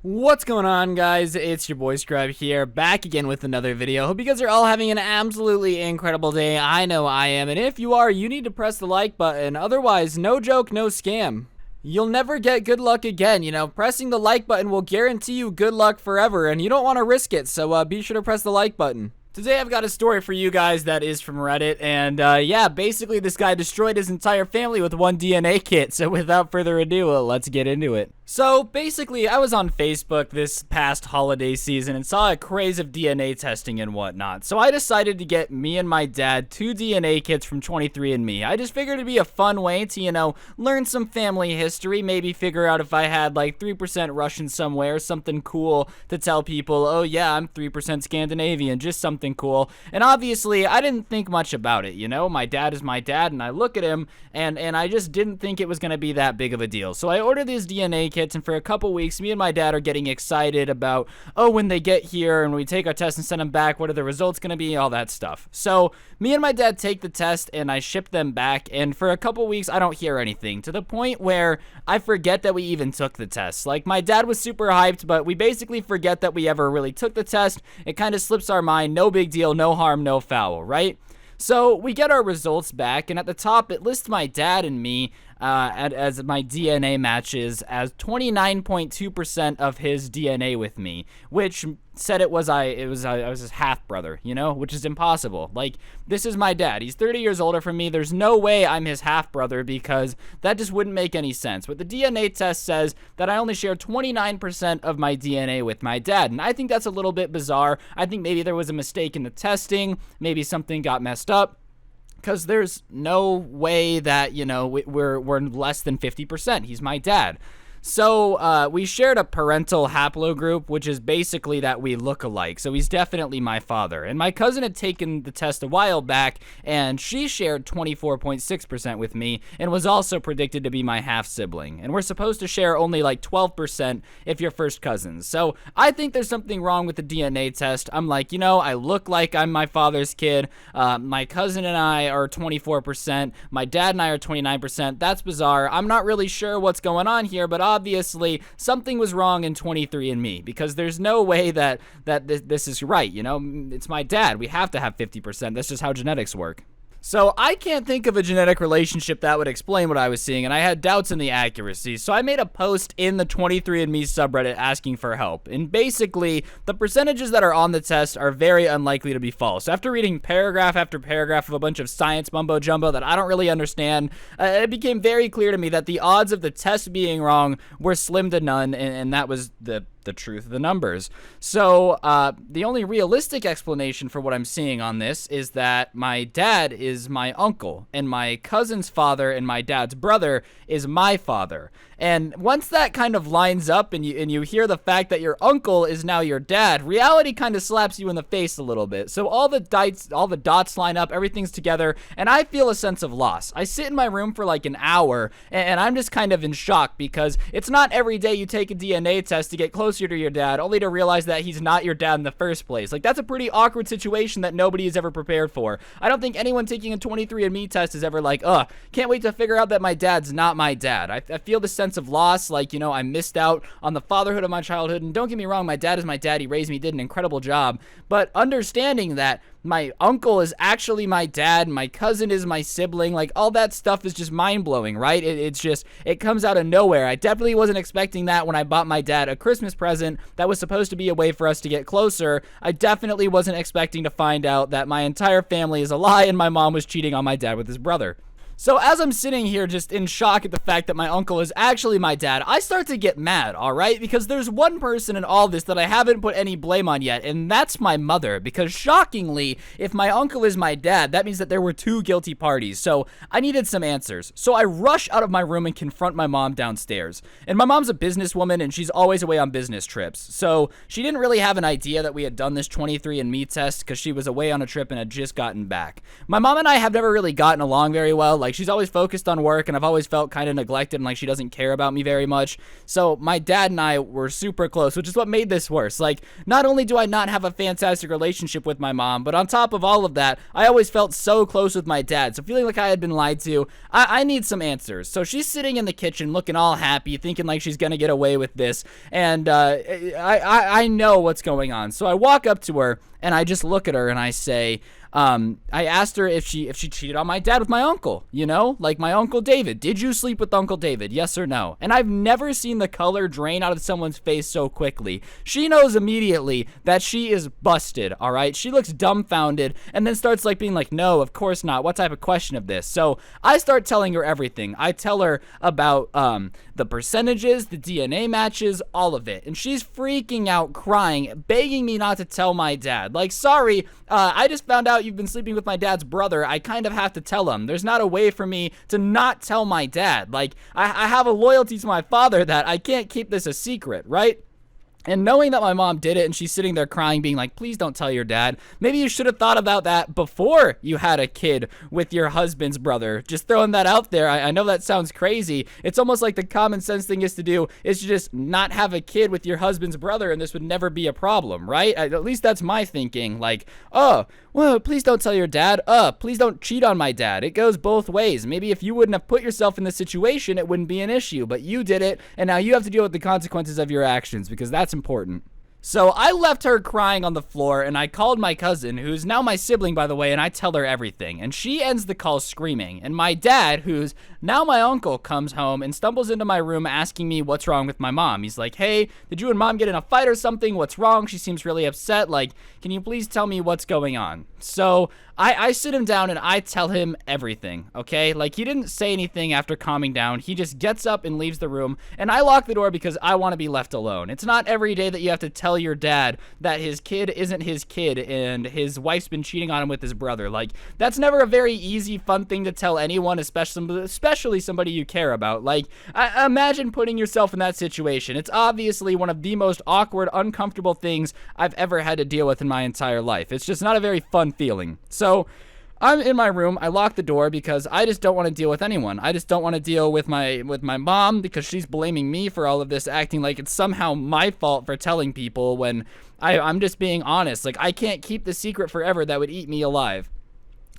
What's going on, guys? It's your boy Scribe here, back again with another video. Hope you guys are all having an absolutely incredible day. I know I am, and if you are, you need to press the like button. Otherwise, no joke, no scam. You'll never get good luck again. Pressing the like button will guarantee you good luck forever, and you don't want to risk it, so be sure to press the like button. Today I've got a story for you guys that is from Reddit, and yeah, basically this guy destroyed his entire family with one DNA kit, so without further ado, let's get into it. So basically, I was on Facebook this past holiday season and saw a craze of DNA testing and whatnot, so I decided to get me and my dad 2 DNA kits from 23andMe. I just figured it'd be a fun way to, learn some family history, maybe figure out if I had like 3% Russian somewhere, something cool to tell people, oh yeah, I'm 3% Scandinavian, just something cool. And obviously I didn't think much about it. My dad is my dad, and I look at him and I just didn't think it was gonna be that big of a deal. So I ordered these DNA kits, and for a couple weeks me and my dad are getting excited about, oh, when they get here and we take our test and send them back, what are the results gonna be, all that stuff. So me and my dad take the test and I ship them back, and for a couple weeks I don't hear anything, to the point where I forget that we even took the test. Like, my dad was super hyped, but we basically forget that we ever really took the test. It kind of slips our mind. No big deal, no harm, no foul, right? So we get our results back, and at the top it lists my dad and me as my DNA matches as 29.2% of his DNA with me, which said I was his half brother, which is impossible. Like, this is my dad. He's 30 years older from me. There's no way I'm his half brother, because that just wouldn't make any sense. But the DNA test says that I only share 29% of my DNA with my dad, and I think that's a little bit bizarre. I think maybe there was a mistake in the testing. Maybe something got messed up, because there's no way that, we're less than 50%. He's my dad. So we shared a parental haplogroup, which is basically that we look alike. So he's definitely my father. And my cousin had taken the test a while back, and she shared 24.6% with me and was also predicted to be my half sibling. And we're supposed to share only like 12% if you're first cousins. So I think there's something wrong with the DNA test. I'm like, I look like I'm my father's kid. My cousin and I are 24%. My dad and I are 29%. That's bizarre. I'm not really sure what's going on here, but obviously something was wrong in 23andMe, because there's no way that this is right. It's my dad. We have to have 50%. That's just how genetics work. So I can't think of a genetic relationship that would explain what I was seeing, and I had doubts in the accuracy. So I made a post in the 23andMe subreddit asking for help. And basically, the percentages that are on the test are very unlikely to be false. After reading paragraph after paragraph of a bunch of science mumbo jumbo that I don't really understand, it became very clear to me that the odds of the test being wrong were slim to none, and that was the truth of the numbers. So the only realistic explanation for what I'm seeing on this is that my dad is my uncle, and my cousin's father and my dad's brother is my father. And once that kind of lines up, and you hear the fact that your uncle is now your dad, reality kind of slaps you in the face a little bit. So all the dots line up, everything's together, and I feel a sense of loss. I sit in my room for like an hour, and I'm just kind of in shock, because it's not every day you take a DNA test to get closer to your dad, only to realize that he's not your dad in the first place. Like, that's a pretty awkward situation that nobody is ever prepared for. I don't think anyone taking a 23andMe test is ever like, can't wait to figure out that my dad's not my dad. I feel the sense of loss, like, I missed out on the fatherhood of my childhood. And don't get me wrong, my dad is my dad. He raised me, did an incredible job. But understanding that my uncle is actually my dad, my cousin is my sibling, like, all that stuff is just mind-blowing, right? It comes out of nowhere. I definitely wasn't expecting that when I bought my dad a Christmas present that was supposed to be a way for us to get closer. I definitely wasn't expecting to find out that my entire family is a lie and my mom was cheating on my dad with his brother. So as I'm sitting here just in shock at the fact that my uncle is actually my dad, I start to get mad, alright? Because there's one person in all this that I haven't put any blame on yet, and that's my mother. Because shockingly, if my uncle is my dad, that means that there were 2 guilty parties. So I needed some answers. So I rush out of my room and confront my mom downstairs. And my mom's a businesswoman, and she's always away on business trips. So she didn't really have an idea that we had done this 23andMe test, because she was away on a trip and had just gotten back. My mom and I have never really gotten along very well. Like, she's always focused on work, and I've always felt kind of neglected and like she doesn't care about me very much. So my dad and I were super close, which is what made this worse. Like, not only do I not have a fantastic relationship with my mom, but on top of all of that, I always felt so close with my dad. So feeling like I had been lied to, I need some answers. So she's sitting in the kitchen looking all happy, thinking like she's gonna get away with this, and I know what's going on. So I walk up to her and I just look at her and I say, I asked her if she cheated on my dad with my uncle, you know, like my Uncle David. Did you sleep with Uncle David? Yes or no? And I've never seen the color drain out of someone's face so quickly. She knows immediately that she is busted, all right? She looks dumbfounded and then starts like being like, no, of course not. What type of question of this? So I start telling her everything. I tell her about the percentages, the DNA matches, all of it. And she's freaking out, crying, begging me not to tell my dad. Like, sorry, I just found out you've been sleeping with my dad's brother. I kind of have to tell him. There's not a way for me to not tell my dad. Like, I have a loyalty to my father that I can't keep this a secret, right? And knowing that my mom did it and she's sitting there crying, being like, please don't tell your dad. Maybe you should have thought about that before you had a kid with your husband's brother. Just throwing that out there. I know that sounds crazy. It's almost like the common sense thing is to do is to just not have a kid with your husband's brother and this would never be a problem, right? At least that's my thinking. Like, oh, well, please don't tell your dad. Please don't cheat on my dad. It goes both ways. Maybe if you wouldn't have put yourself in this situation, it wouldn't be an issue. But you did it, and now you have to deal with the consequences of your actions because that's important. So I left her crying on the floor, and I called my cousin, who's now my sibling, by the way, and I tell her everything. And she ends the call screaming. And my dad, who's now my uncle, comes home and stumbles into my room asking me what's wrong with my mom. He's like, hey, did you and mom get in a fight or something? What's wrong? She seems really upset. Like, can you please tell me what's going on? So I sit him down and I tell him everything, okay? Like, he didn't say anything after calming down. He just gets up and leaves the room, and I lock the door because I want to be left alone. It's not every day that you have to tell your dad that his kid isn't his kid and his wife's been cheating on him with his brother. Like, that's never a very easy, fun thing to tell anyone, especially somebody you care about. Like, imagine putting yourself in that situation. It's obviously one of the most awkward, uncomfortable things I've ever had to deal with in my entire life. It's just not a very fun feeling. So I'm in my room. I lock the door because I just don't want to deal with anyone. I just don't want to deal with my mom because she's blaming me for all of this, acting like it's somehow my fault for telling people when I'm just being honest. Like, I can't keep the secret forever. That would eat me alive.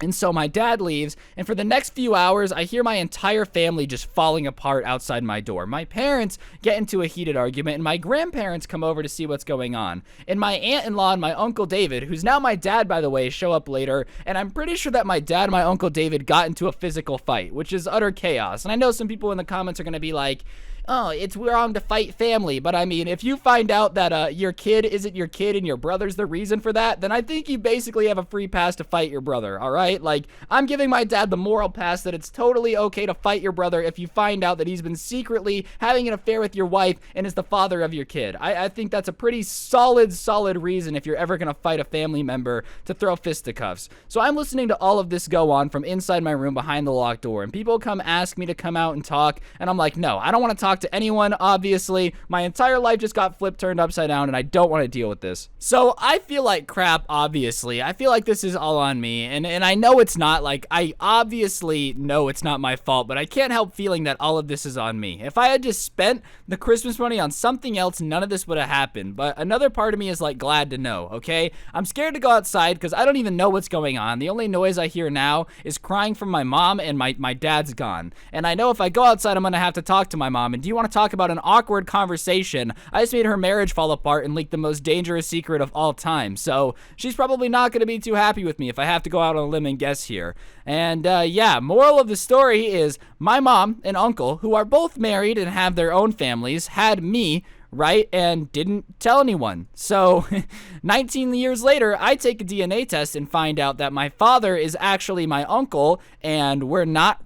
And so my dad leaves, and for the next few hours, I hear my entire family just falling apart outside my door. My parents get into a heated argument, and my grandparents come over to see what's going on. And my aunt-in-law and my Uncle David, who's now my dad, by the way, show up later, and I'm pretty sure that my dad and my Uncle David got into a physical fight, which is utter chaos. And I know some people in the comments are going to be like, oh, it's wrong to fight family. But I mean, if you find out that your kid isn't your kid and your brother's the reason for that, then I think you basically have a free pass to fight your brother, all right? Like, I'm giving my dad the moral pass that it's totally okay to fight your brother if you find out that he's been secretly having an affair with your wife and is the father of your kid. I think that's a pretty solid reason if you're ever going to fight a family member to throw fisticuffs. So I'm listening to all of this go on from inside my room behind the locked door, and people come ask me to come out and talk, and I'm like, no, I don't want to talk to anyone, obviously. My entire life just got turned upside down, and I don't want to deal with this. So I feel like crap, obviously. I feel like this is all on me, and I know it's not. Like, I obviously know it's not my fault, but I can't help feeling that all of this is on me. If I had just spent the Christmas money on something else, none of this would have happened. But another part of me is like glad to know, okay? I'm scared to go outside because I don't even know what's going on. The only noise I hear now is crying from my mom, and my dad's gone. And I know if I go outside, I'm gonna have to talk to my mom. And do you want to talk about an awkward conversation? I just made her marriage fall apart and leaked the most dangerous secret of all time. So she's probably not going to be too happy with me if I have to go out on a limb and guess here. And yeah, moral of the story is my mom and uncle, who are both married and have their own families, had me, right, and didn't tell anyone. So 19 years later, I take a DNA test and find out that my father is actually my uncle, and we're not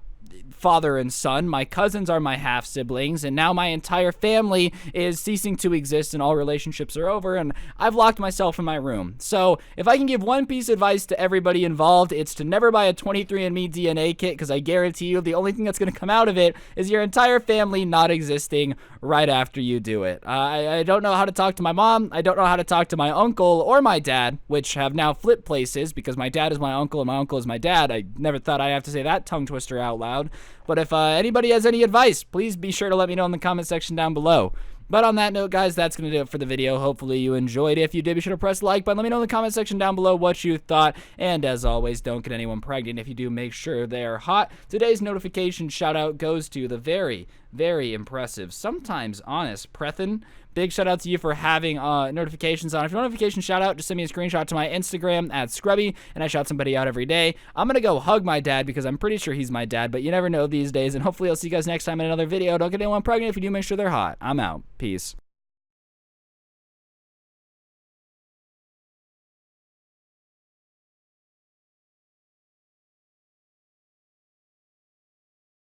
father and son. My cousins are my half-siblings, and now my entire family is ceasing to exist and all relationships are over, and I've locked myself in my room. So if I can give one piece of advice to everybody involved, it's to never buy a 23andMe DNA kit, because I guarantee you the only thing that's going to come out of it is your entire family not existing right after you do it. I don't know how to talk to my mom. I don't know how to talk to my uncle or my dad, which have now flipped places because my dad is my uncle and my uncle is my dad. I never thought I'd have to say that tongue twister out loud. But if anybody has any advice, please be sure to let me know in the comment section down below. But on that note, guys, that's going to do it for the video. Hopefully you enjoyed it. If you did, be sure to press the like button. Let me know in the comment section down below what you thought. And as always, don't get anyone pregnant. If you do, make sure they are hot. Today's notification shout out goes to the very, very impressive, sometimes honest, Prethin. Big shout out to you for having notifications on. If you want a notification shout out, just send me a screenshot to my Instagram at Scrubby, and I shout somebody out every day. I'm going to go hug my dad because I'm pretty sure he's my dad, but you never know these days. And hopefully I'll see you guys next time in another video. Don't get anyone pregnant. If you do, make sure they're hot. I'm out. Peace.